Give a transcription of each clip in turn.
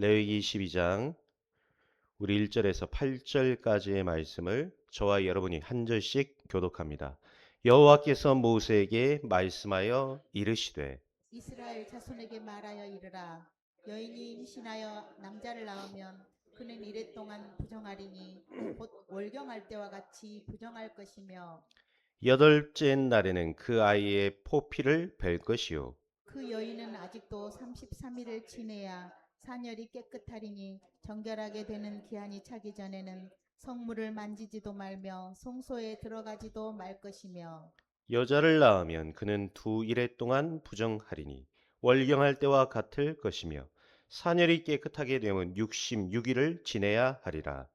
레위기 12장 우리 1절에서 8절까지의 말씀을 저와 여러분이 한 절씩 교독합니다. 여호와께서 모세에게 말씀하여 이르시되 이스라엘 자손에게 말하여 이르라. 여인이 임신하여 남자를 낳으면 그는 이랫 동안 부정하리니 곧 월경할 때와 같이 부정할 것이며, 여덟째 날에는 그 아이의 포피를 벨 것이요 그 여인은 아직도 33일을 지내야 사녀리 깨끗하리니 정결하게 되는 기한이 차기 전에는 성물을 만지지도 말며 성소에 들어가지도 말 것이며, 여자를 낳으면 그는 두 이레 동안 부정하리니 월경할 때와 같을 것이며 사녀리 깨끗하게 되면 66일을 지내야 하리라.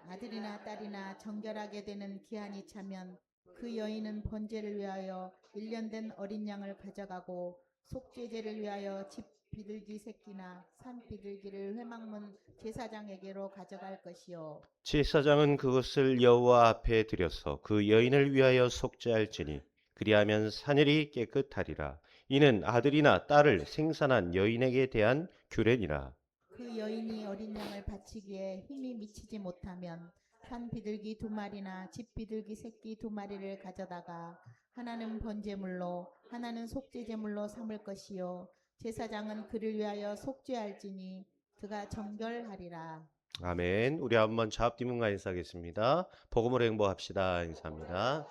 아들이나 딸이나 정결하게 되는 기한이 차면 그 여인은 번제를 위하여 1년 된 어린 양을 가져가고 속죄제를 위하여 집 비둘기 새끼나 산 비둘기를 회막문 제사장에게로 가져갈 것이요, 제사장은 그것을 여호와 앞에 드려서 그 여인을 위하여 속죄할지니 그리하면 사늘이 깨끗하리라. 이는 아들이나 딸을 생산한 여인에게 대한 규례니라. 그 여인이 어린 양을 바치기에 힘이 미치지 못하면 산 비둘기 2마리나 집 비둘기 새끼 2마리를 가져다가 하나는 번제물로 하나는 속죄제물로 삼을 것이요, 제사장은 그를 위하여 속죄할지니 그가 정결하리라. 아멘. 우리 한번 자합디문과 인사하겠습니다. 복음으로 행복합시다. 인사합니다.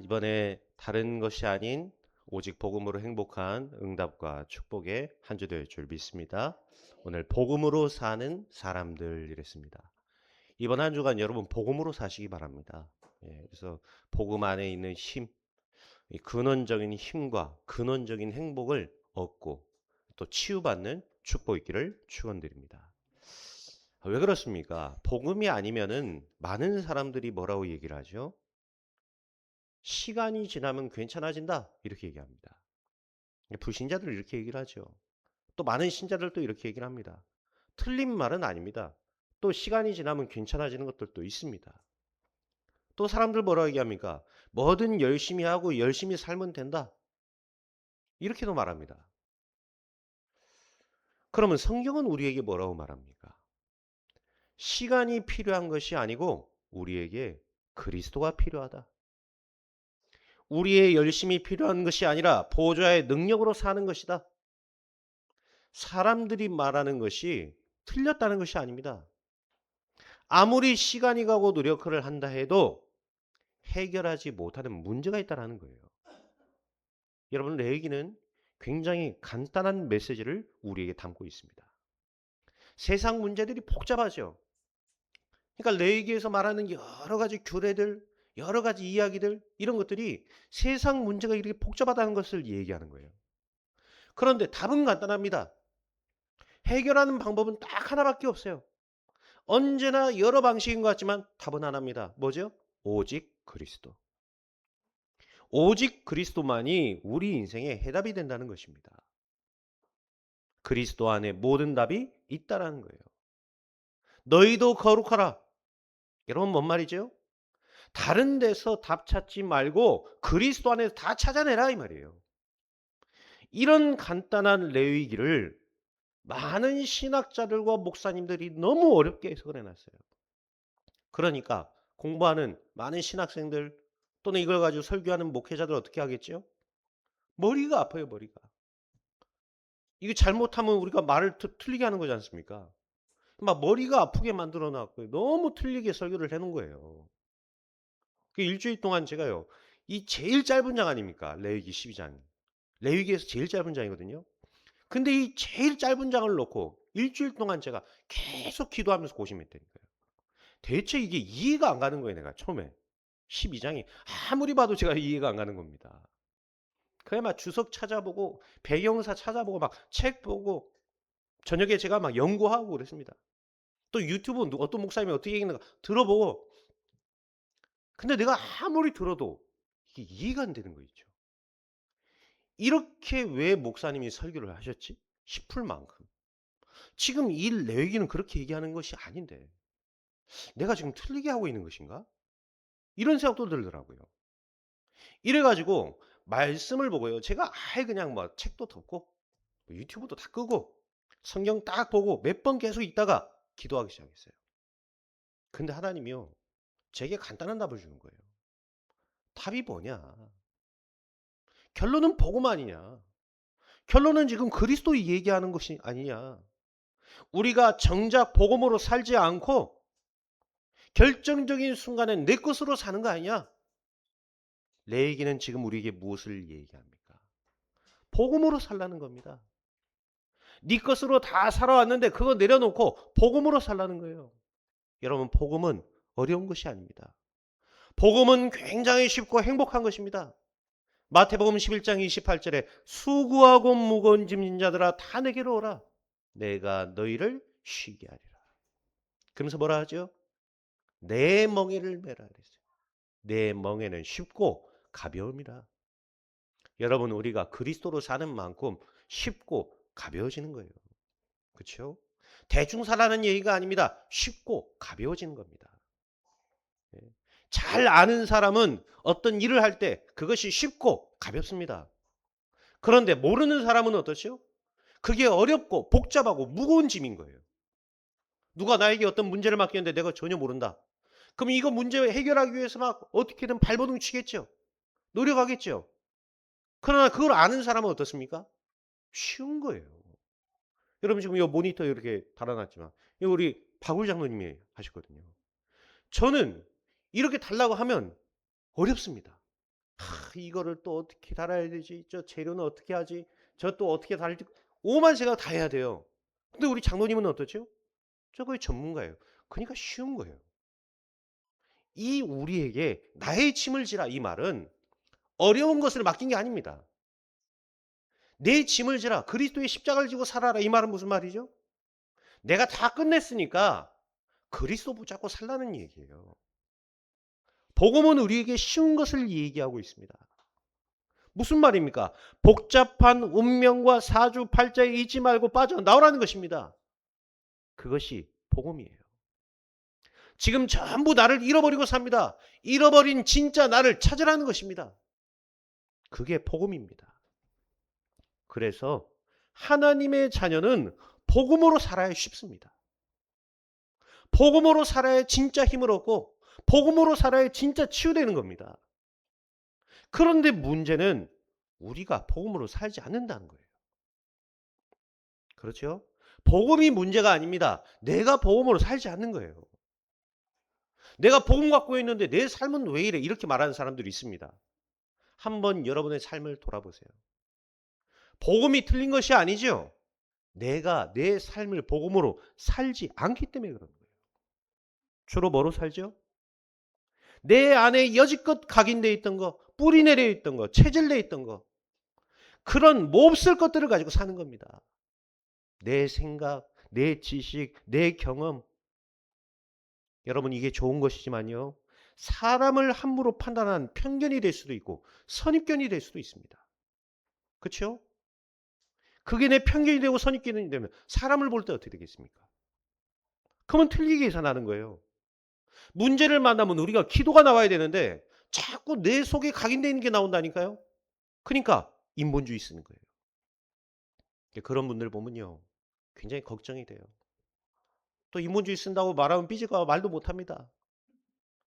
이번에 다른 것이 아닌 오직 복음으로 행복한 응답과 축복의 한 주 될 줄 믿습니다. 오늘 복음으로 사는 사람들 이랬습니다. 이번 한 주간 여러분 복음으로 사시기 바랍니다. 그래서 복음 안에 있는 힘, 이 근원적인 힘과 근원적인 행복을 얻고 또 치유받는 축복 있기를 축원드립니다. 왜 그렇습니까? 복음이 아니면은 많은 사람들이 뭐라고 얘기를 하죠? 시간이 지나면 괜찮아진다 이렇게 얘기합니다. 불신자들 이렇게 얘기를 하죠. 또 많은 신자들도 이렇게 얘기를 합니다. 틀린 말은 아닙니다. 또 시간이 지나면 괜찮아지는 것들도 있습니다. 또 사람들 뭐라고 얘기합니까? 뭐든 열심히 하고 열심히 살면 된다. 이렇게도 말합니다. 그러면 성경은 우리에게 뭐라고 말합니까? 시간이 필요한 것이 아니고 우리에게 그리스도가 필요하다. 우리의 열심이 필요한 것이 아니라 보좌의 능력으로 사는 것이다. 사람들이 말하는 것이 틀렸다는 것이 아닙니다. 아무리 시간이 가고 노력을 한다 해도 해결하지 못하는 문제가 있다는 거예요. 여러분, 레위기는 굉장히 간단한 메시지를 우리에게 담고 있습니다. 세상 문제들이 복잡하죠. 그러니까 레위기에서 말하는 여러 가지 규례들, 여러 가지 이야기들 이런 것들이 세상 문제가 이렇게 복잡하다는 것을 얘기하는 거예요. 그런데 답은 간단합니다. 해결하는 방법은 딱 하나밖에 없어요. 언제나 여러 방식인 것 같지만 답은 하나입니다. 뭐죠? 오직 그리스도. 오직 그리스도만이 우리 인생의 해답이 된다는 것입니다. 그리스도 안에 모든 답이 있다라는 거예요. 너희도 거룩하라. 여러분 뭔 말이죠? 다른 데서 답 찾지 말고 그리스도 안에서 다 찾아내라 이 말이에요. 이런 간단한 레위기를 많은 신학자들과 목사님들이 너무 어렵게 해석을 해놨어요. 그러니까 공부하는 많은 신학생들 또는 이걸 가지고 설교하는 목회자들 어떻게 하겠죠? 머리가 아파요, 머리가. 이게 잘못하면 우리가 말을 틀리게 하는 거지 않습니까? 막 머리가 아프게 만들어 놨고 너무 틀리게 설교를 해놓은 거예요. 그 일주일 동안 제가요, 이 제일 짧은 장 아닙니까? 레위기 12장. 레위기에서 제일 짧은 장이거든요. 근데 이 제일 짧은 장을 놓고 일주일 동안 제가 계속 기도하면서 고심했다니까요. 대체 이게 이해가 안 가는 거예요, 내가 처음에. 12장이. 아무리 봐도 제가 이해가 안 가는 겁니다. 그래 막 주석 찾아보고 배경사 찾아보고 막 책 보고 저녁에 제가 막 연구하고 그랬습니다. 또 유튜브 어떤 목사님이 어떻게 얘기하는가 들어보고 근데 내가 아무리 들어도 이게 이해가 안 되는 거 있죠. 이렇게 왜 목사님이 설교를 하셨지? 싶을 만큼. 지금 이 레위기는 그렇게 얘기하는 것이 아닌데 내가 지금 틀리게 하고 있는 것인가? 이런 생각도 들더라고요. 이래가지고 말씀을 보고요. 제가 아예 그냥 뭐 책도 덮고 유튜브도 다 끄고 성경 딱 보고 몇 번 계속 있다가 기도하기 시작했어요. 근데 하나님이요, 제게 간단한 답을 주는 거예요. 답이 뭐냐? 결론은 복음 아니냐? 결론은 지금 그리스도 얘기하는 것이 아니냐? 우리가 정작 복음으로 살지 않고 결정적인 순간에 내 것으로 사는 거 아니냐? 내 얘기는 지금 우리에게 무엇을 얘기합니까? 복음으로 살라는 겁니다. 네 것으로 다 살아왔는데 그거 내려놓고 복음으로 살라는 거예요. 여러분, 복음은 어려운 것이 아닙니다. 복음은 굉장히 쉽고 행복한 것입니다. 마태복음 11장 28절에 수고하고 무거운 짐진 자들아 다 내게로 오라. 내가 너희를 쉬게 하리라. 그러면서 뭐라 하죠? 내 멍에를 메라 그랬어요. 내 멍에는 쉽고 가벼움이라. 여러분, 우리가 그리스도로 사는 만큼 쉽고 가벼워지는 거예요. 그렇죠? 대충 살라는 얘기가 아닙니다. 쉽고 가벼워지는 겁니다. 잘 아는 사람은 어떤 일을 할 때 그것이 쉽고 가볍습니다. 그런데 모르는 사람은 어떻죠? 그게 어렵고 복잡하고 무거운 짐인 거예요. 누가 나에게 어떤 문제를 맡겼는데 내가 전혀 모른다. 그럼 이거 문제 해결하기 위해서 막 어떻게든 발버둥 치겠죠. 노력하겠죠. 그러나 그걸 아는 사람은 어떻습니까? 쉬운 거예요. 여러분, 지금 이 모니터 이렇게 달아놨지만 이거 우리 박울 장로님이 하셨거든요. 저는 이렇게 달라고 하면 어렵습니다. 이거를 또 어떻게 달아야 되지? 저 재료는 어떻게 하지? 저 또 어떻게 달지? 오만 생각 다 해야 돼요. 근데 우리 장로님은 어떻죠? 저 거의 전문가예요. 그러니까 쉬운 거예요. 이 우리에게 나의 짐을 지라 이 말은 어려운 것을 맡긴 게 아닙니다. 내 짐을 지라 그리스도의 십자가를 지고 살아라 이 말은 무슨 말이죠? 내가 다 끝냈으니까 그리스도 붙잡고 살라는 얘기예요. 복음은 우리에게 쉬운 것을 얘기하고 있습니다. 무슨 말입니까? 복잡한 운명과 사주팔자에 잊지 말고 빠져나오라는 것입니다. 그것이 복음이에요. 지금 전부 나를 잃어버리고 삽니다. 잃어버린 진짜 나를 찾으라는 것입니다. 그게 복음입니다. 그래서 하나님의 자녀는 복음으로 살아야 쉽습니다. 복음으로 살아야 진짜 힘을 얻고 복음으로 살아야 진짜 치유되는 겁니다. 그런데 문제는 우리가 복음으로 살지 않는다는 거예요. 그렇죠? 복음이 문제가 아닙니다. 내가 복음으로 살지 않는 거예요. 내가 복음 갖고 있는데 내 삶은 왜 이래? 이렇게 말하는 사람들이 있습니다. 한번 여러분의 삶을 돌아보세요. 복음이 틀린 것이 아니죠. 내가 내 삶을 복음으로 살지 않기 때문에 그런 거예요. 주로 뭐로 살죠? 내 안에 여지껏 각인되어 있던 거, 뿌리 내려 있던 거, 체질되어 있던 거, 그런 몹쓸 것들을 가지고 사는 겁니다. 내 생각, 내 지식, 내 경험. 여러분, 이게 좋은 것이지만요, 사람을 함부로 판단한 편견이 될 수도 있고 선입견이 될 수도 있습니다. 그렇죠? 그게 내 편견이 되고 선입견이 되면 사람을 볼 때 어떻게 되겠습니까? 그러면 틀리게 해석하는 거예요. 문제를 만나면 우리가 기도가 나와야 되는데 자꾸 내 속에 각인되어 있는 게 나온다니까요. 그러니까 인본주의 쓰는 거예요. 그런 분들 보면요, 굉장히 걱정이 돼요. 또 인본주의 쓴다고 말하면 삐질까 말도 못합니다.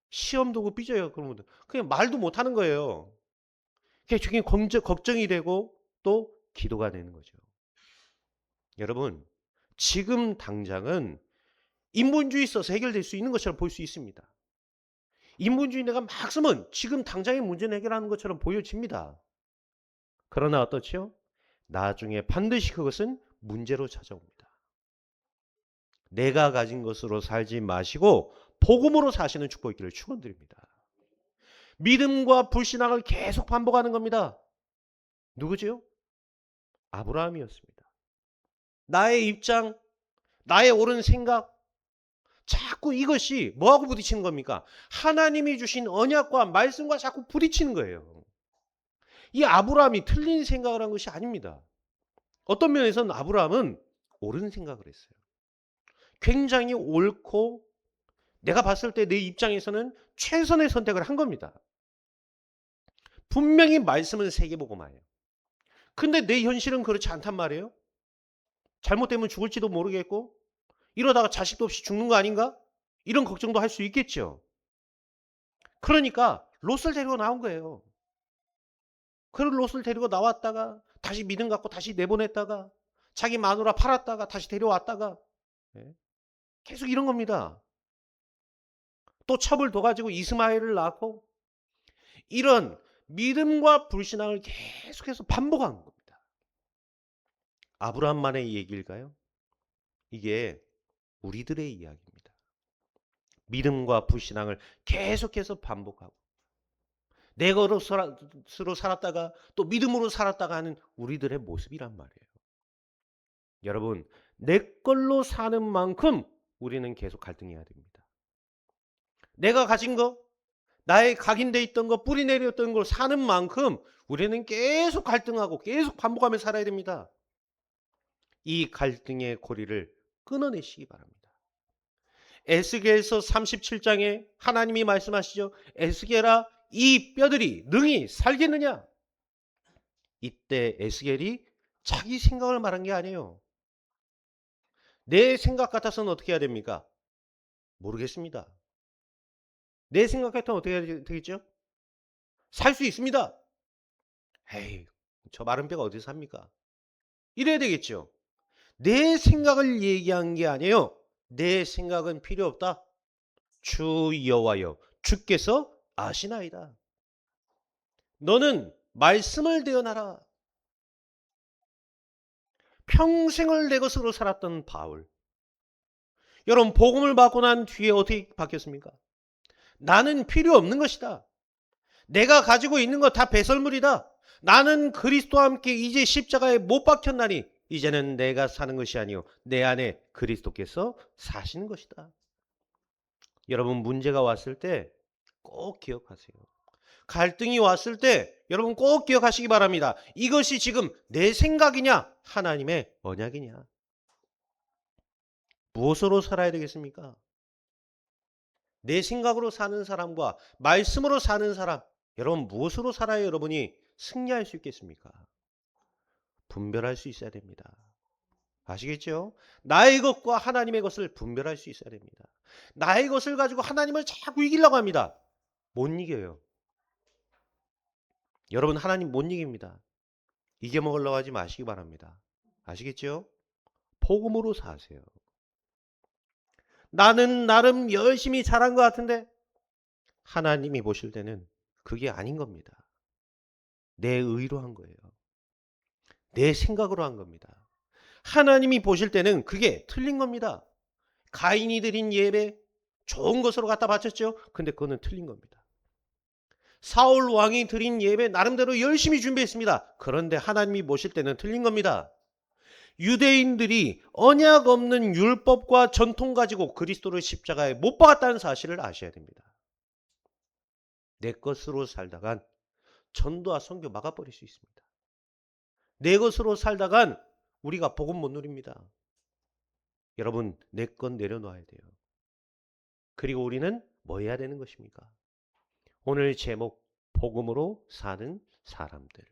시험 두고 삐져요. 그런 분들 그냥 말도 못하는 거예요. 그게 걱정이 되고 또 기도가 되는 거죠. 여러분, 지금 당장은 인본주의 써서 해결될 수 있는 것처럼 볼 수 있습니다. 인본주의 내가 막 쓰면 지금 당장의 문제는 해결하는 것처럼 보여집니다. 그러나 어떻죠? 나중에 반드시 그것은 문제로 찾아옵니다. 내가 가진 것으로 살지 마시고 복음으로 사시는 축복이 있기를 축원드립니다. 믿음과 불신앙을 계속 반복하는 겁니다. 누구죠? 아브라함이었습니다. 나의 입장, 나의 옳은 생각, 자꾸 이것이 뭐하고 부딪히는 겁니까? 하나님이 주신 언약과 말씀과 자꾸 부딪히는 거예요. 이 아브라함이 틀린 생각을 한 것이 아닙니다. 어떤 면에서는 아브라함은 옳은 생각을 했어요. 굉장히 옳고 내가 봤을 때 내 입장에서는 최선의 선택을 한 겁니다. 분명히 말씀은 세계복음화예요. 근데 내 현실은 그렇지 않단 말이에요. 잘못되면 죽을지도 모르겠고 이러다가 자식도 없이 죽는 거 아닌가? 이런 걱정도 할 수 있겠죠. 그러니까 롯을 데리고 나온 거예요. 그 롯을 데리고 나왔다가 다시 믿음 갖고 다시 내보냈다가 자기 마누라 팔았다가 다시 데려왔다가 예, 계속 이런 겁니다. 또 첩을 둬가지고 이스마엘을 낳고 이런 믿음과 불신앙을 계속해서 반복한 겁니다. 아브라함만의 얘기일까요? 이게 우리들의 이야기입니다. 믿음과 불신앙을 계속해서 반복하고 내 것으로 살았다가 또 믿음으로 살았다가 하는 우리들의 모습이란 말이에요. 여러분, 내 걸로 사는 만큼 우리는 계속 갈등해야 됩니다. 내가 가진 거, 나의 각인돼 있던 거, 뿌리 내렸던 걸 사는 만큼 우리는 계속 갈등하고 계속 반복하며 살아야 됩니다. 이 갈등의 고리를 끊어내시기 바랍니다. 에스겔서 37장에 하나님이 말씀하시죠. 에스겔아, 이 뼈들이 능히 살겠느냐? 이때 에스겔이 자기 생각을 말한 게 아니에요. 내 생각 같아서는 어떻게 해야 됩니까? 모르겠습니다. 내 생각 같아서는 어떻게 해야 되겠죠? 살 수 있습니다. 에이, 저 마른 뼈가 어디서 삽니까? 이래야 되겠죠. 내 생각을 얘기한 게 아니에요. 내 생각은 필요 없다. 주 여호와여, 주께서 아시나이다. 너는 말씀을 대언하라. 평생을 내 것으로 살았던 바울. 여러분, 복음을 받고 난 뒤에 어떻게 바뀌었습니까? 나는 필요 없는 것이다. 내가 가지고 있는 거 다 배설물이다. 나는 그리스도와 함께 이제 십자가에 못 박혔나니 이제는 내가 사는 것이 아니요 내 안에 그리스도께서 사시는 것이다. 여러분, 문제가 왔을 때 꼭 기억하세요. 갈등이 왔을 때 여러분 꼭 기억하시기 바랍니다. 이것이 지금 내 생각이냐 하나님의 언약이냐. 무엇으로 살아야 되겠습니까? 내 생각으로 사는 사람과 말씀으로 사는 사람, 여러분 무엇으로 살아야 여러분이 승리할 수 있겠습니까? 분별할 수 있어야 됩니다. 아시겠죠? 나의 것과 하나님의 것을 분별할 수 있어야 됩니다. 나의 것을 가지고 하나님을 자꾸 이기려고 합니다. 못 이겨요. 여러분, 하나님 못 이깁니다. 이겨먹으려고 하지 마시기 바랍니다. 아시겠죠? 복음으로 사세요. 나는 나름 열심히 잘한 것 같은데 하나님이 보실 때는 그게 아닌 겁니다. 내 의로 한 거예요. 내 생각으로 한 겁니다. 하나님이 보실 때는 그게 틀린 겁니다. 가인이 드린 예배 좋은 것으로 갖다 바쳤죠. 근데 그거는 틀린 겁니다. 사울 왕이 드린 예배 나름대로 열심히 준비했습니다. 그런데 하나님이 보실 때는 틀린 겁니다. 유대인들이 언약 없는 율법과 전통 가지고 그리스도를 십자가에 못 박았다는 사실을 아셔야 됩니다. 내 것으로 살다간 전도와 선교 막아버릴 수 있습니다. 내 것으로 살다간 우리가 복음 못 누립니다. 여러분, 내 것 내려놔야 돼요. 그리고 우리는 뭐 해야 되는 것입니까? 오늘 제목, 복음으로 사는 사람들.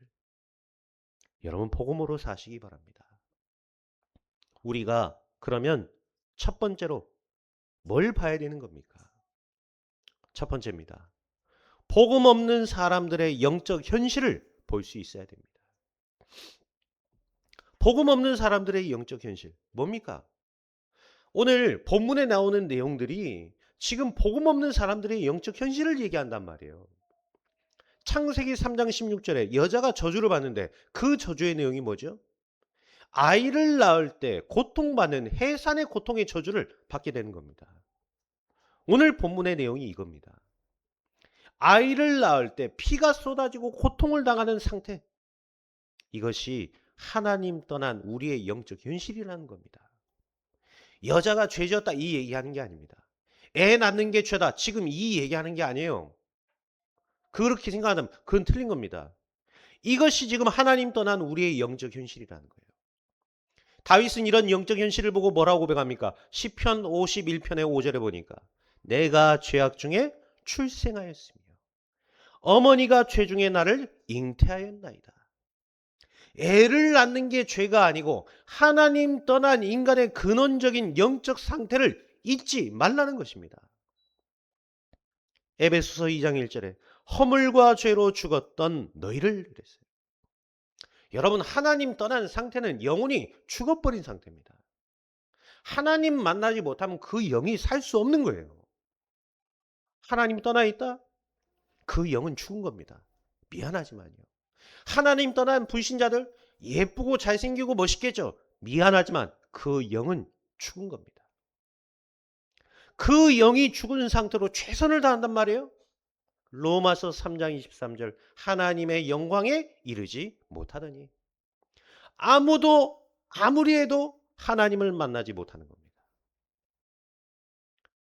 여러분, 복음으로 사시기 바랍니다. 우리가 그러면 첫 번째로 뭘 봐야 되는 겁니까? 첫 번째입니다. 복음 없는 사람들의 영적 현실을 볼 수 있어야 됩니다. 복음 없는 사람들의 영적 현실, 뭡니까? 오늘 본문에 나오는 내용들이 지금 복음 없는 사람들의 영적 현실을 얘기한단 말이에요. 창세기 3장 16절에 여자가 저주를 받는데 그 저주의 내용이 뭐죠? 아이를 낳을 때 고통받는 해산의 고통의 저주를 받게 되는 겁니다. 오늘 본문의 내용이 이겁니다. 아이를 낳을 때 피가 쏟아지고 고통을 당하는 상태. 이것이 하나님 떠난 우리의 영적 현실이라는 겁니다. 여자가 죄졌다 이 얘기하는 게 아닙니다. 애 낳는 게 죄다 지금 이 얘기하는 게 아니에요. 그렇게 생각하면 그건 틀린 겁니다. 이것이 지금 하나님 떠난 우리의 영적 현실이라는 거예요. 다윗은 이런 영적 현실을 보고 뭐라고 고백합니까? 시편 51편의 5절에 보니까 내가 죄악 중에 출생하였으며 어머니가 죄 중에 나를 잉태하였나이다. 애를 낳는 게 죄가 아니고 하나님 떠난 인간의 근원적인 영적 상태를 잊지 말라는 것입니다. 에베소서 2장 1절에 허물과 죄로 죽었던 너희를 그랬어요. 여러분, 하나님 떠난 상태는 영혼이 죽어버린 상태입니다. 하나님 만나지 못하면 그 영이 살 수 없는 거예요. 하나님 떠나 있다? 그 영은 죽은 겁니다. 미안하지만요. 하나님 떠난 불신자들 예쁘고 잘생기고 멋있겠죠. 미안하지만 그 영은 죽은 겁니다. 그 영이 죽은 상태로 최선을 다한단 말이에요. 로마서 3장 23절 하나님의 영광에 이르지 못하더니 아무도 아무리 해도 하나님을 만나지 못하는 겁니다.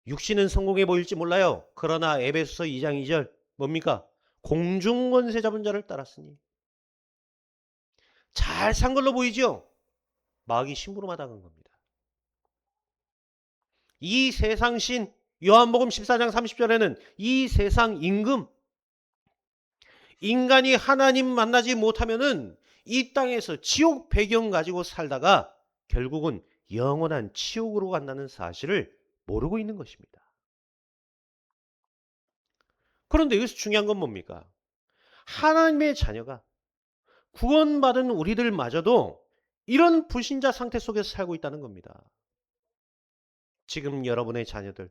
육신은 성공해 보일지 몰라요. 그러나 에베소서 2장 2절 뭡니까? 공중권세 잡은 자를 따랐으니 잘 산 걸로 보이죠? 마귀 심부름하다는 겁니다. 이 세상 신 요한복음 14장 30절에는 이 세상 임금 인간이 하나님 만나지 못하면은 이 땅에서 지옥 배경 가지고 살다가 결국은 영원한 지옥으로 간다는 사실을 모르고 있는 것입니다. 그런데 여기서 중요한 건 뭡니까? 하나님의 자녀가 구원받은 우리들마저도 이런 불신자 상태 속에서 살고 있다는 겁니다. 지금 여러분의 자녀들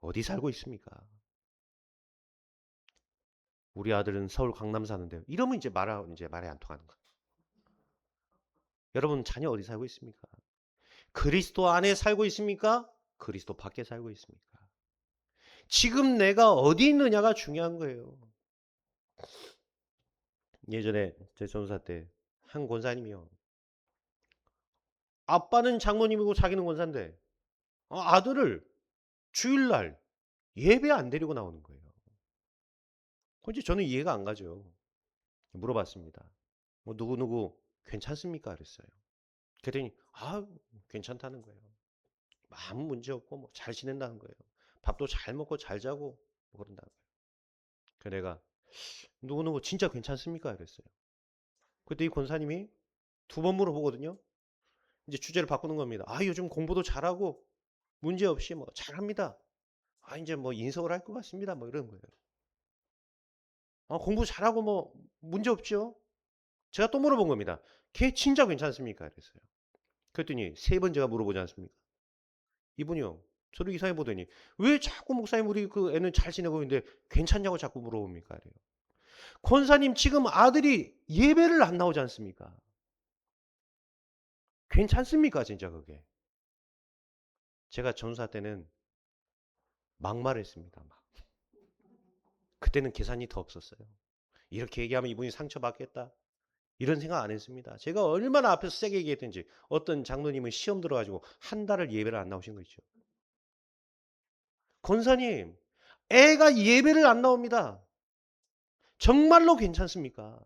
어디 살고 있습니까? 우리 아들은 서울 강남 사는데요. 이러면 이제 말이 안 통하는 거예요. 여러분 자녀 어디 살고 있습니까? 그리스도 안에 살고 있습니까? 그리스도 밖에 살고 있습니까? 지금 내가 어디 있느냐가 중요한 거예요. 예전에 제 전사 때 한 권사님이요. 아빠는 장모님이고 자기는 권사인데 아들을 주일날 예배 안 데리고 나오는 거예요. 그런지 저는 이해가 안 가죠. 물어봤습니다. 뭐 누구 괜찮습니까? 그랬어요. 그랬더니 괜찮다는 거예요. 아무 문제 없고 뭐 잘 지낸다는 거예요. 밥도 잘 먹고 잘 자고 뭐 그런다는 거예요. 그래서 내가 누구 진짜 괜찮습니까? 그랬어요. 그때 이 권사님이 두 번 물어보거든요. 이제 주제를 바꾸는 겁니다. 요즘 공부도 잘하고 문제 없이 뭐 잘합니다. 이제 뭐 인석을 할 것 같습니다. 뭐 이런 거예요. 공부 잘하고 뭐 문제 없죠? 제가 또 물어본 겁니다. 걔 진짜 괜찮습니까? 그랬어요. 그랬더니 세 번 제가 물어보지 않습니까? 이분이요. 저를 이상해 보더니 왜 자꾸 목사님 우리 그 애는 잘 지내고 있는데 괜찮냐고 자꾸 물어봅니까? 그래요. 권사님 지금 아들이 예배를 안 나오지 않습니까? 괜찮습니까? 진짜 그게. 제가 전사 때는 막말했습니다. 막. 그때는 계산이 더 없었어요. 이렇게 얘기하면 이분이 상처받겠다. 이런 생각 안 했습니다. 제가 얼마나 앞에서 세게 얘기했든지 어떤 장로님은 시험 들어가지고 한 달을 예배를 안 나오신 거 있죠. 권사님, 애가 예배를 안 나옵니다. 정말로 괜찮습니까?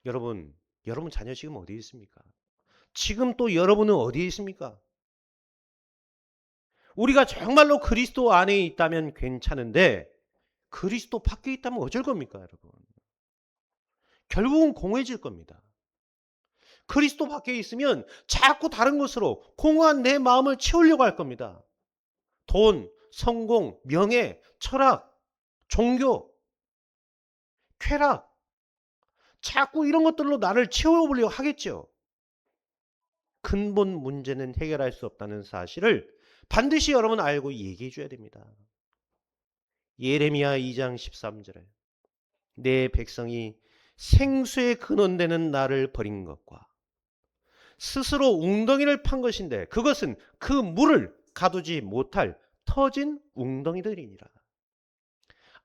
여러분 자녀 지금 어디에 있습니까? 지금 또 여러분은 어디에 있습니까? 우리가 정말로 그리스도 안에 있다면 괜찮은데 그리스도 밖에 있다면 어쩔 겁니까, 여러분? 결국은 공허해질 겁니다. 그리스도 밖에 있으면 자꾸 다른 것으로 공허한 내 마음을 채우려고 할 겁니다. 돈, 성공, 명예, 철학, 종교, 쾌락, 자꾸 이런 것들로 나를 채워보려고 하겠죠. 근본 문제는 해결할 수 없다는 사실을 반드시 여러분 알고 얘기해 줘야 됩니다. 예레미야 2장 13절에 내 백성이 생수의 근원되는 나를 버린 것과 스스로 웅덩이를 판 것인데 그것은 그 물을 가두지 못할 터진 웅덩이들이니라.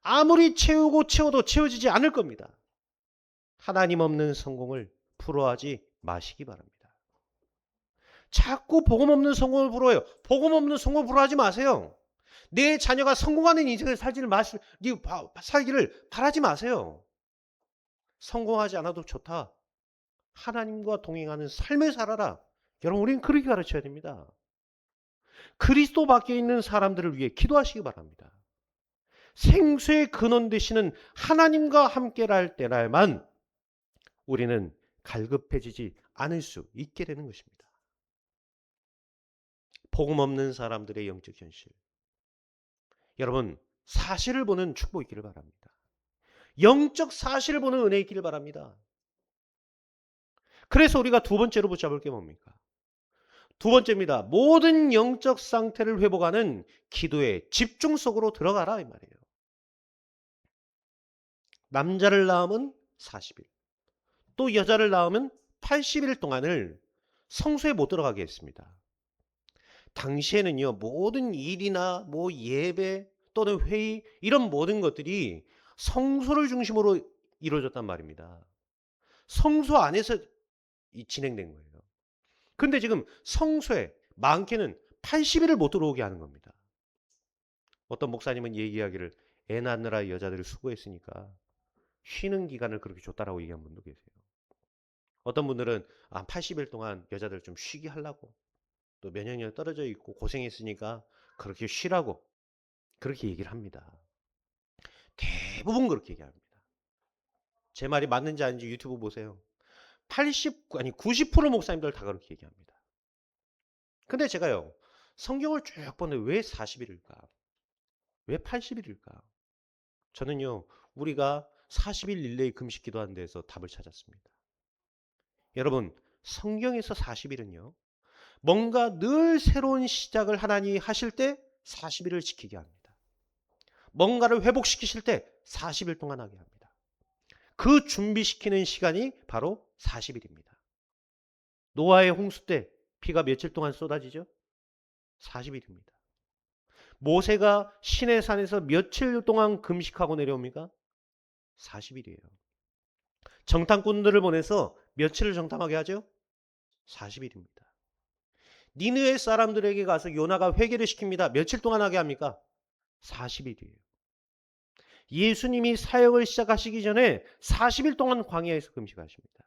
아무리 채우고 채워도 채워지지 않을 겁니다. 하나님 없는 성공을 부러워하지 마시기 바랍니다. 자꾸 복음 없는 성공을 부러워요. 복음 없는 성공을 부러워하지 마세요. 내 자녀가 성공하는 인생을 살기를 바라지 마세요. 성공하지 않아도 좋다. 하나님과 동행하는 삶을 살아라. 여러분, 우리는 그렇게 가르쳐야 됩니다. 그리스도 밖에 있는 사람들을 위해 기도하시기 바랍니다. 생수의 근원 되시는 하나님과 함께할 때날만 우리는 갈급해지지 않을 수 있게 되는 것입니다. 복음 없는 사람들의 영적 현실. 여러분, 사실을 보는 축복이 있기를 바랍니다. 영적 사실을 보는 은혜 있기를 바랍니다. 그래서 우리가 두 번째로 붙잡을 게 뭡니까? 두 번째입니다. 모든 영적 상태를 회복하는 기도의 집중 속으로 들어가라 이 말이에요. 남자를 낳으면 40일, 또 여자를 낳으면 80일 동안을 성소에 못 들어가게 했습니다. 당시에는요, 모든 일이나 뭐 예배 또는 회의 이런 모든 것들이 성소를 중심으로 이루어졌단 말입니다. 성소 안에서 진행된 거예요. 근데 지금 성소에 많게는 80일을 못 들어오게 하는 겁니다. 어떤 목사님은 얘기하기를 애 낳느라 여자들이 수고했으니까 쉬는 기간을 그렇게 줬다라고 얘기한 분도 계세요. 어떤 분들은 80일 동안 여자들 좀 쉬게 하려고, 또 면역력이 떨어져 있고 고생했으니까 그렇게 쉬라고 그렇게 얘기를 합니다. 대부분 그렇게 얘기합니다. 제 말이 맞는지 아닌지 유튜브 보세요. 90% 목사님들 다 그렇게 얘기합니다. 근데 제가요, 성경을 쭉 보는데 왜 40일일까? 왜 80일일까? 저는요, 우리가 40일 릴레이 금식 기도하는 데서 답을 찾았습니다. 여러분, 성경에서 40일은요, 뭔가 늘 새로운 시작을 하나님이 하실 때 40일을 지키게 합니다. 뭔가를 회복시키실 때 40일 동안 하게 합니다. 그 준비시키는 시간이 바로 40일입니다. 노아의 홍수 때 비가 며칠 동안 쏟아지죠? 40일입니다. 모세가 시내산에서 며칠 동안 금식하고 내려옵니까? 40일이에요. 정탐꾼들을 보내서 며칠을 정탐하게 하죠? 40일입니다. 니느웨 사람들에게 가서 요나가 회개를 시킵니다. 며칠 동안 하게 합니까? 40일이에요. 예수님이 사역을 시작하시기 전에 40일 동안 광야에서 금식하십니다.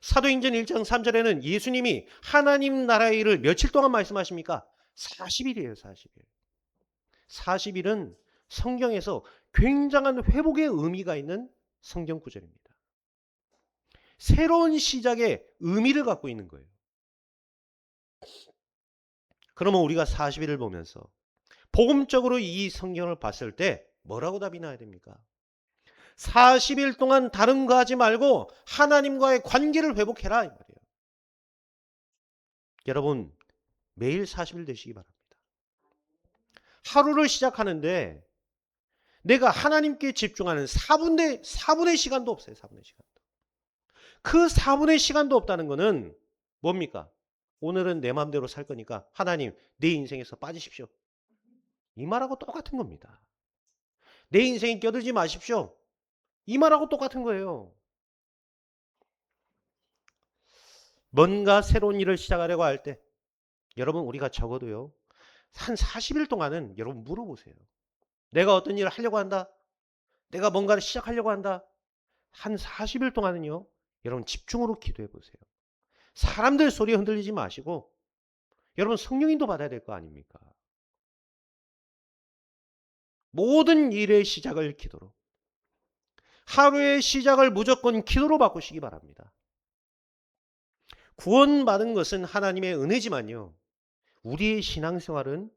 사도행전 1장 3절에는 예수님이 하나님 나라의 일을 며칠 동안 말씀하십니까? 40일이에요. 40일. 40일은 성경에서 굉장한 회복의 의미가 있는 성경 구절입니다. 새로운 시작의 의미를 갖고 있는 거예요. 그러면 우리가 40일을 보면서 복음적으로 이 성경을 봤을 때 뭐라고 답이 나야 됩니까? 40일 동안 다른 거 하지 말고 하나님과의 관계를 회복해라 이 말이에요. 여러분, 매일 40일 되시기 바랍니다. 하루를 시작하는데 내가 하나님께 집중하는 4분의 시간도 없어요. 4분의 시간도. 그 4분의 시간도 없다는 거는 뭡니까? 오늘은 내 마음대로 살 거니까 하나님 내 인생에서 빠지십시오. 이 말하고 똑같은 겁니다. 내 인생에 껴들지 마십시오. 이 말하고 똑같은 거예요. 뭔가 새로운 일을 시작하려고 할 때 여러분 우리가 적어도요. 한 40일 동안은 여러분 물어보세요. 내가 어떤 일을 하려고 한다. 내가 뭔가를 시작하려고 한다. 한 40일 동안은요. 여러분 집중으로 기도해 보세요. 사람들 소리에 흔들리지 마시고 여러분 성령인도 받아야 될 거 아닙니까? 모든 일의 시작을 기도로. 하루의 시작을 무조건 기도로 바꾸시기 바랍니다. 구원받은 것은 하나님의 은혜지만요. 우리의 신앙생활은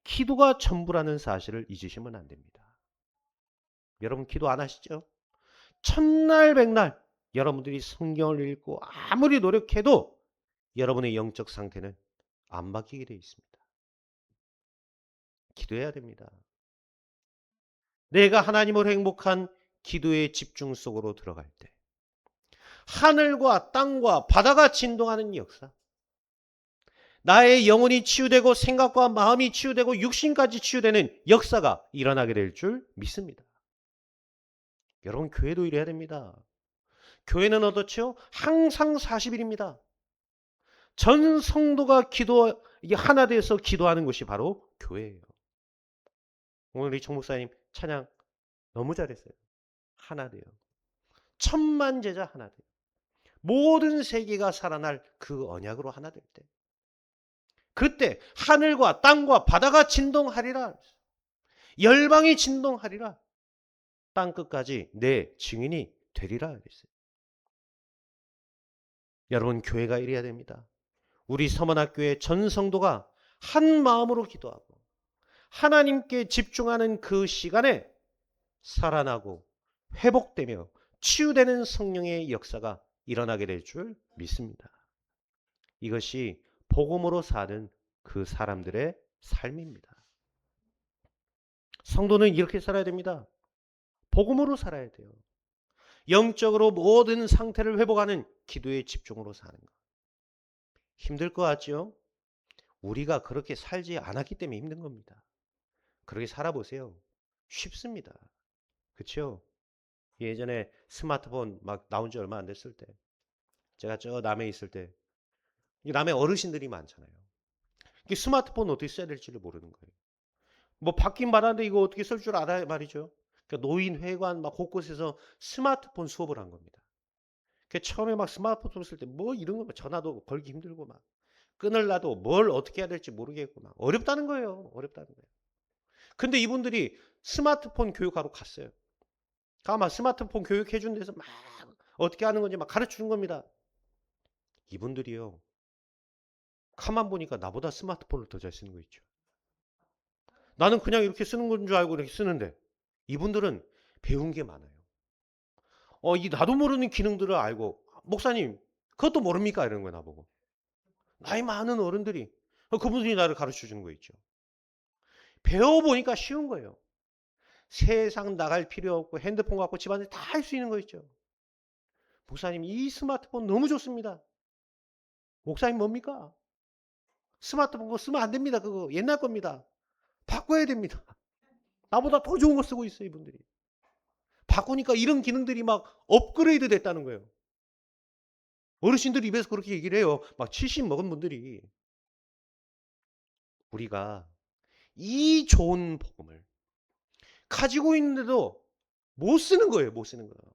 기도가 전부라는 사실을 잊으시면 안 됩니다. 여러분 기도 안 하시죠? 첫날 백날 여러분들이 성경을 읽고 아무리 노력해도 여러분의 영적 상태는 안 바뀌게 되어 있습니다. 기도해야 됩니다. 내가 하나님을 행복한 기도의 집중 속으로 들어갈 때 하늘과 땅과 바다가 진동하는 역사, 나의 영혼이 치유되고 생각과 마음이 치유되고 육신까지 치유되는 역사가 일어나게 될 줄 믿습니다. 여러분 교회도 이래야 됩니다. 교회는 어떻죠? 항상 40일입니다. 전 성도가 이게 하나 돼서 기도하는 것이 바로 교회예요. 오늘 우리 정 목사님 찬양 너무 잘했어요. 하나 돼요. 천만 제자 하나 돼요. 모든 세계가 살아날 그 언약으로 하나 될 때. 그때 하늘과 땅과 바다가 진동하리라. 열방이 진동하리라. 땅끝까지 내 증인이 되리라 그랬어요. 여러분, 교회가 이래야 됩니다. 우리 서문학교의 전 성도가 한 마음으로 기도하고 하나님께 집중하는 그 시간에 살아나고 회복되며 치유되는 성령의 역사가 일어나게 될 줄 믿습니다. 이것이 복음으로 사는 그 사람들의 삶입니다. 성도는 이렇게 살아야 됩니다. 복음으로 살아야 돼요. 영적으로 모든 상태를 회복하는 기도의 집중으로 사는 것. 힘들 것 같죠? 우리가 그렇게 살지 않았기 때문에 힘든 겁니다. 그렇게 살아보세요. 쉽습니다. 그렇죠? 예전에 스마트폰 막 나온 지 얼마 안 됐을 때 제가 저 남해 있을 때 남해 어르신들이 많잖아요. 스마트폰 어떻게 써야 될지를 모르는 거예요. 뭐 받긴 받았는데 이거 어떻게 쓸 줄 알아야 말이죠. 그러니까 노인회관 막 곳곳에서 스마트폰 수업을 한 겁니다. 처음에 막 스마트폰 쓸 때 뭐 이런 거 전화도 걸기 힘들고 막 끊으려도 뭘 어떻게 해야 될지 모르겠고 막 어렵다는 거예요. 어렵다는 거예요. 근데 이분들이 스마트폰 교육하러 갔어요. 막 스마트폰 교육해 준 데서 막 어떻게 하는 건지 막 가르치는 겁니다. 이분들이요. 가만 보니까 나보다 스마트폰을 더 잘 쓰는 거 있죠. 나는 그냥 이렇게 쓰는 건 줄 알고 이렇게 쓰는데 이분들은 배운 게 많아요. 이 나도 모르는 기능들을 알고 목사님 그것도 모릅니까? 이러는 거야 나보고. 나이 많은 어른들이 그분들이 나를 가르쳐 주는 거 있죠. 배워보니까 쉬운 거예요. 세상 나갈 필요 없고 핸드폰 갖고 집안에서 다 할 수 있는 거 있죠. 목사님 이 스마트폰 너무 좋습니다. 목사님 뭡니까? 스마트폰 그거 쓰면 안 됩니다. 그거 옛날 겁니다. 바꿔야 됩니다. 나보다 더 좋은 거 쓰고 있어요 이분들이. 바꾸니까 이런 기능들이 막 업그레이드 됐다는 거예요. 어르신들 입에서 그렇게 얘기를 해요. 막 70 먹은 분들이. 우리가 이 좋은 복음을 가지고 있는데도 못 쓰는 거예요. 못 쓰는 거예요.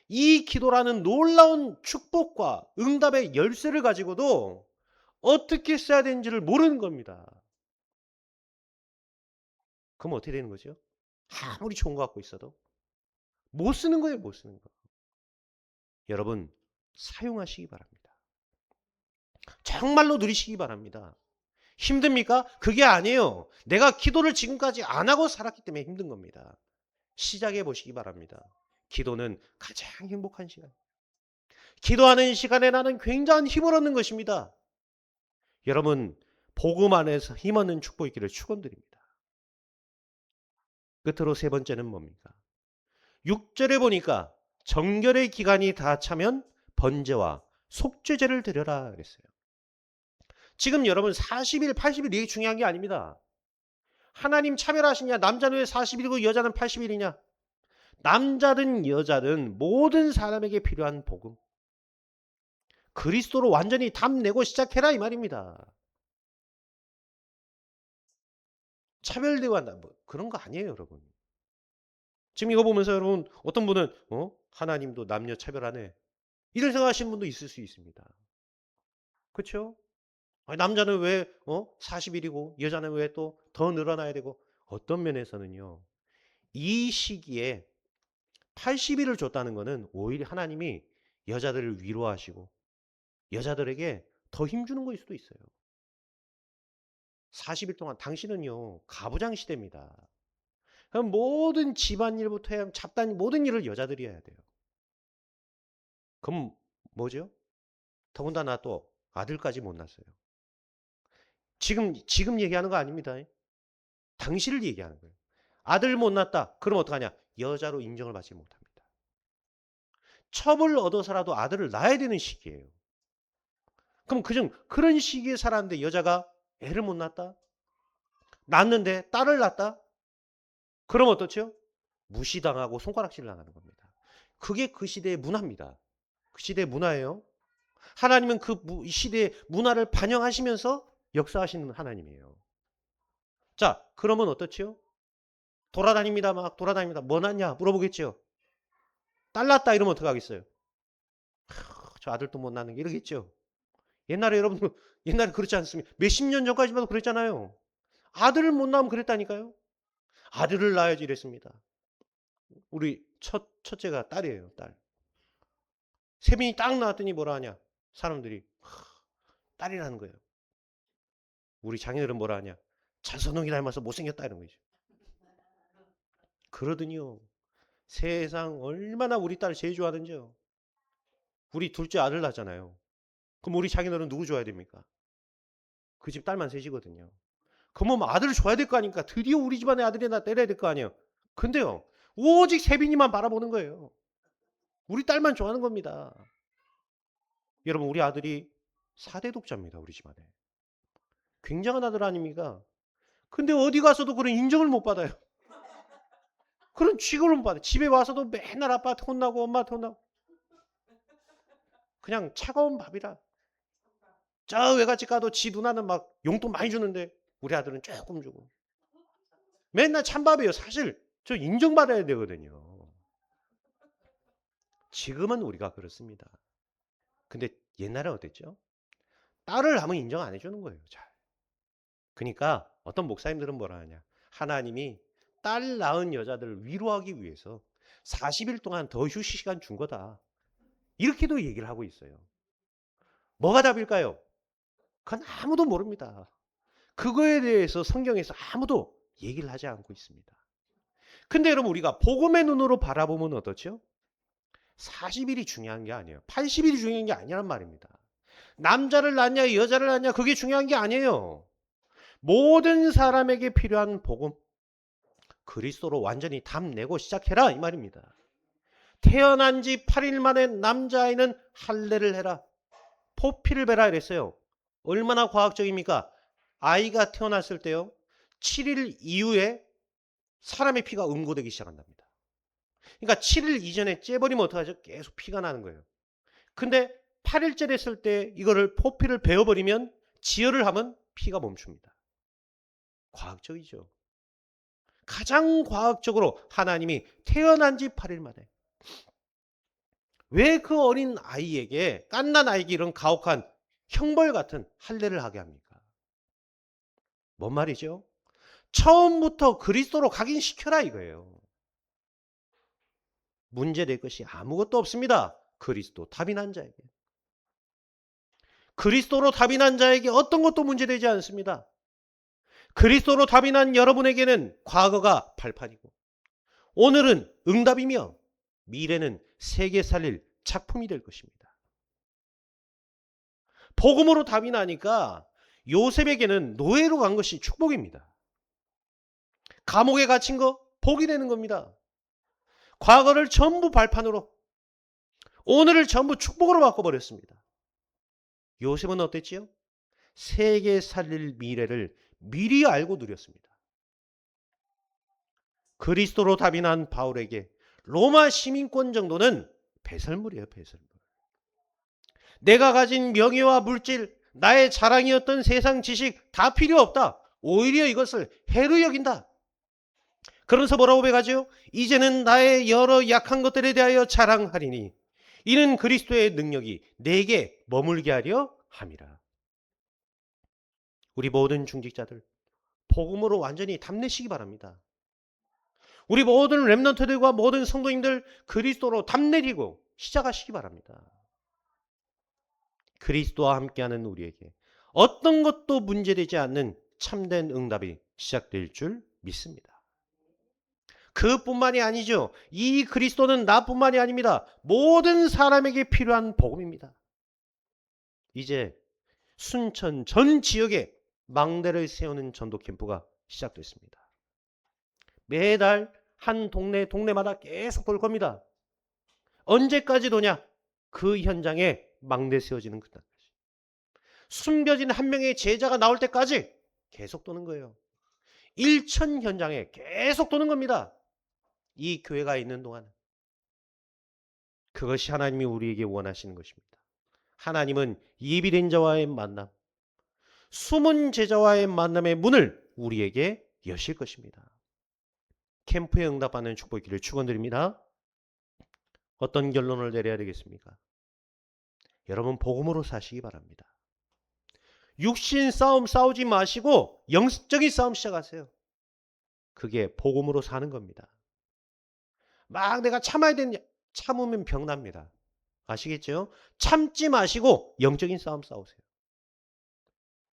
이 기도라는 놀라운 축복과 응답의 열쇠를 가지고도 어떻게 써야 되는지를 모르는 겁니다. 그럼 어떻게 되는 거죠? 아무리 좋은 거 갖고 있어도 못 쓰는 거예요. 못 쓰는 거. 여러분 사용하시기 바랍니다. 정말로 누리시기 바랍니다. 힘듭니까? 그게 아니에요. 내가 기도를 지금까지 안 하고 살았기 때문에 힘든 겁니다. 시작해 보시기 바랍니다. 기도는 가장 행복한 시간. 기도하는 시간에 나는 굉장한 힘을 얻는 것입니다. 여러분, 복음 안에서 힘 얻는 축복 있기를 축원드립니다. 끝으로 세 번째는 뭡니까? 6절에 보니까 정결의 기간이 다 차면 번제와 속죄제를 드려라 그랬어요. 지금 여러분 40일, 80일 이게 중요한 게 아닙니다. 하나님 차별하시냐? 남자는 왜 40일이고 여자는 80일이냐? 남자든 여자든 모든 사람에게 필요한 복음. 그리스도로 완전히 답내고 시작해라 이 말입니다. 차별되고 한다. 뭐 그런 거 아니에요, 여러분. 지금 이거 보면서 여러분 어떤 분은 하나님도 남녀 차별하네. 이런 생각하시는 분도 있을 수 있습니다. 그렇죠? 남자는 왜 40일이고 여자는 왜 또 더 늘어나야 되고 어떤 면에서는요. 이 시기에 80일을 줬다는 것은 오히려 하나님이 여자들을 위로하시고 여자들에게 더 힘주는 거일 수도 있어요. 40일 동안 당신은요 가부장 시대입니다. 그럼 모든 집안일부터 해 잡다한 모든 일을 여자들이 해야 돼요. 그럼 뭐죠? 더군다나 또 아들까지 못 낳았어요. 지금 얘기하는 거 아닙니다. 당시를 얘기하는 거예요. 아들 못 낳았다. 그럼 어떡하냐? 여자로 인정을 받지 못합니다. 첩을 얻어서라도 아들을 낳아야 되는 시기예요. 그럼 그런 시기에 살았는데 여자가 애를 못 낳았다? 낳았는데 딸을 낳았다? 그럼 어떻죠? 무시당하고 손가락질 당하는 겁니다. 그게 그 시대의 문화입니다. 그 시대의 문화예요. 하나님은 그 시대의 문화를 반영하시면서 역사하시는 하나님이에요. 자, 그러면 어떻지요? 돌아다닙니다. 막 돌아다닙니다. 뭐 낳냐? 물어보겠죠. 딸 낳았다 이러면 어떡하겠어요? 저 아들도 못 낳는 게 이러겠죠. 옛날에 여러분 옛날에 그렇지 않습니까? 몇십 년 전까지만 그랬잖아요. 아들을 못 낳으면 그랬다니까요. 아들을 낳아야지 이랬습니다. 우리 첫째가 딸이에요. 딸. 세빈이 딱 나왔더니 뭐라 하냐? 사람들이 딸이라는 거예요. 우리 장인어른 뭐라 하냐? 전선웅이 닮아서 못생겼다 이런 거죠. 그러더니요. 세상 얼마나 우리 딸 제일 좋아하는지요. 우리 둘째 아들 낳잖아요. 그럼 우리 장인어른 누구 좋아야 됩니까? 그 집 딸만 셋이거든요. 그럼 아들을 줘야 될 거 아닙니까? 드디어 우리 집안의 아들이나 때려야 될 거 아니에요. 근데요. 오직 세빈이만 바라보는 거예요. 우리 딸만 좋아하는 겁니다. 여러분 우리 아들이 4대 독자입니다. 우리 집안에. 굉장한 아들 아닙니까? 근데 어디 가서도 그런 인정을 못 받아요. 그런 취급을 못 받아요. 집에 와서도 맨날 아빠한테 혼나고 엄마한테 혼나고. 그냥 차가운 밥이라. 저 외갓집 가도 지 누나는 막 용돈 많이 주는데 우리 아들은 조금 주고. 맨날 찬밥이에요. 사실 저 인정받아야 되거든요. 지금은 우리가 그렇습니다. 근데 옛날엔 어땠죠? 딸을 낳으면 인정 안 해주는 거예요. 잘. 그러니까 어떤 목사님들은 뭐라 하냐. 하나님이 딸 낳은 여자들을 위로하기 위해서 40일 동안 더 휴식 시간 준 거다. 이렇게도 얘기를 하고 있어요. 뭐가 답일까요? 그건 아무도 모릅니다. 그거에 대해서 성경에서 아무도 얘기를 하지 않고 있습니다. 근데 여러분 우리가 복음의 눈으로 바라보면 어떻죠? 40일이 중요한 게 아니에요. 80일이 중요한 게 아니란 말입니다. 남자를 낳냐 여자를 낳냐 그게 중요한 게 아니에요. 모든 사람에게 필요한 복음 그리스도로 완전히 답내고 시작해라 이 말입니다. 태어난 지 8일 만에 남자아이는 할례를 해라. 포피를 베라 이랬어요. 얼마나 과학적입니까? 아이가 태어났을 때요. 7일 이후에 사람의 피가 응고되기 시작한답니다. 그러니까 7일 이전에 째버리면 어떡하죠? 계속 피가 나는 거예요. 근데 8일째 됐을 때 이거를 포피를 베어버리면 지혈을 하면 피가 멈춥니다. 과학적이죠. 가장 과학적으로 하나님이 태어난 지 8일 만에 왜 그 어린 아이에게 갓난 아이에게 이런 가혹한 형벌 같은 할례를 하게 합니까? 뭔 말이죠? 처음부터 그리스도로 각인시켜라 이거예요. 문제될 것이 아무것도 없습니다. 그리스도 답인한 자에게. 그리스도로 답인한 자에게 어떤 것도 문제되지 않습니다. 그리스도로 답인한 여러분에게는 과거가 발판이고 오늘은 응답이며 미래는 세계 살릴 작품이 될 것입니다. 복음으로 답인하니까 요셉에게는 노예로 간 것이 축복입니다. 감옥에 갇힌 거 복이 되는 겁니다. 과거를 전부 발판으로 오늘을 전부 축복으로 바꿔버렸습니다. 요셉은 어땠지요? 세계 살릴 미래를 미리 알고 누렸습니다. 그리스도로 답인한 바울에게 로마 시민권 정도는 배설물이에요. 배설물. 내가 가진 명예와 물질, 나의 자랑이었던 세상 지식 다 필요 없다. 오히려 이것을 해로 여긴다. 그러면서 뭐라고 배가죠? 이제는 나의 여러 약한 것들에 대하여 자랑하리니 이는 그리스도의 능력이 내게 머물게 하려 함이라. 우리 모든 중직자들 복음으로 완전히 답내시기 바랍니다. 우리 모든 렘넌트들과 모든 성도님들 그리스도로 답내리고 시작하시기 바랍니다. 그리스도와 함께하는 우리에게 어떤 것도 문제되지 않는 참된 응답이 시작될 줄 믿습니다. 그뿐만이 아니죠. 이 그리스도는 나뿐만이 아닙니다. 모든 사람에게 필요한 복음입니다. 이제 순천 전 지역에 망대를 세우는 전도 캠프가 시작됐습니다. 매달 한 동네마다 계속 돌 겁니다. 언제까지 도냐? 그 현장에 망대 세워지는 그날까지. 숨겨진 한 명의 제자가 나올 때까지 계속 도는 거예요. 일천 현장에 계속 도는 겁니다. 이 교회가 있는 동안. 그것이 하나님이 우리에게 원하시는 것입니다. 하나님은 예비된 자와의 만남, 숨은 제자와의 만남의 문을 우리에게 여실 것입니다. 캠프에 응답하는 축복기를 축원드립니다. 어떤 결론을 내려야 되겠습니까? 여러분 복음으로 사시기 바랍니다. 육신 싸움 싸우지 마시고 영적인 싸움 시작하세요. 그게 복음으로 사는 겁니다. 막 내가 참아야 되냐? 참으면 병납니다. 아시겠죠? 참지 마시고 영적인 싸움 싸우세요.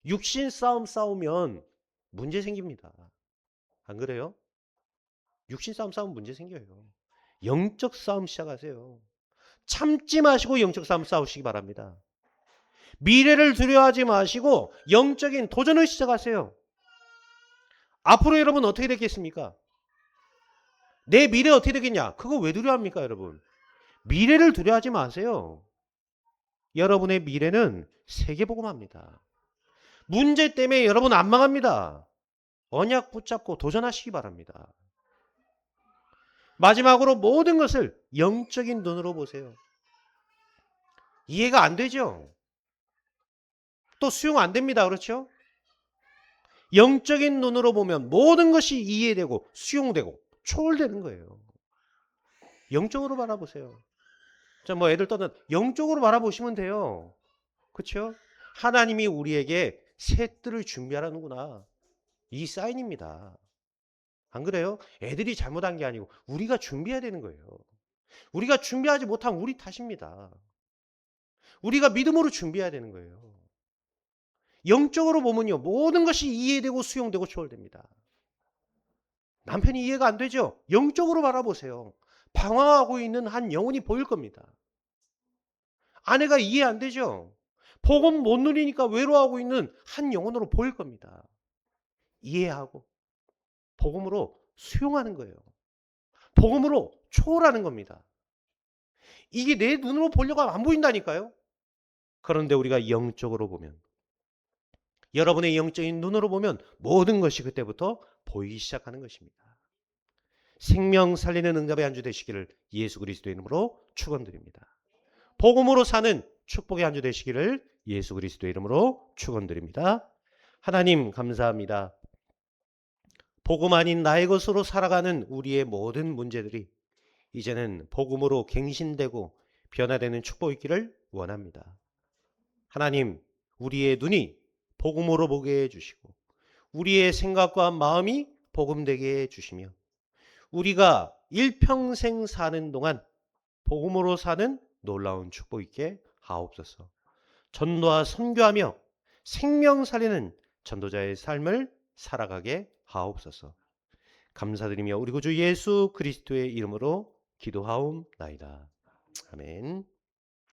육신 싸움 싸우면 문제 생깁니다. 안 그래요? 육신 싸움 싸우면 문제 생겨요. 영적 싸움 시작하세요. 참지 마시고 영적 싸움 싸우시기 바랍니다. 미래를 두려워하지 마시고 영적인 도전을 시작하세요. 앞으로 여러분 어떻게 되겠습니까? 내 미래 어떻게 되겠냐? 그거 왜 두려워합니까, 여러분? 미래를 두려워하지 마세요. 여러분의 미래는 세계복음합니다. 문제 때문에 여러분 안 망합니다. 언약 붙잡고 도전하시기 바랍니다. 마지막으로 모든 것을 영적인 눈으로 보세요. 이해가 안 되죠? 또 수용 안 됩니다. 그렇죠? 영적인 눈으로 보면 모든 것이 이해되고 수용되고 초월되는 거예요. 영적으로 바라보세요. 자, 뭐 애들 떠는 영적으로 바라보시면 돼요. 그렇죠? 하나님이 우리에게 새 뜰을 준비하라는구나. 이 사인입니다. 안 그래요? 애들이 잘못한 게 아니고 우리가 준비해야 되는 거예요. 우리가 준비하지 못하면 우리 탓입니다. 우리가 믿음으로 준비해야 되는 거예요. 영적으로 보면요, 모든 것이 이해되고 수용되고 초월됩니다. 남편이 이해가 안 되죠? 영적으로 바라보세요. 방황하고 있는 한 영혼이 보일 겁니다. 아내가 이해 안 되죠? 복음 못 누리니까 외로워하고 있는 한 영혼으로 보일 겁니다. 이해하고 복음으로 수용하는 거예요. 복음으로 초월하는 겁니다. 이게 내 눈으로 보려고 하면 안 보인다니까요. 그런데 우리가 영적으로 보면, 여러분의 영적인 눈으로 보면 모든 것이 그때부터 보이기 시작하는 것입니다. 생명 살리는 응답의 한 주 되시기를 예수 그리스도의 이름으로 축원드립니다. 복음으로 사는 축복의 한 주 되시기를 예수 그리스도의 이름으로 축원드립니다. 하나님 감사합니다. 복음 아닌 나의 것으로 살아가는 우리의 모든 문제들이 이제는 복음으로 갱신되고 변화되는 축복이 있기를 원합니다. 하나님, 우리의 눈이 복음으로 보게 해주시고 우리의 생각과 마음이 복음되게 해주시며 우리가 일평생 사는 동안 복음으로 사는 놀라운 축복 있게 하옵소서. 전도와 선교하며 생명 살리는 전도자의 삶을 살아가게 하옵소서. 감사드리며 우리 구주 예수 그리스도의 이름으로 기도하옵나이다. 아멘.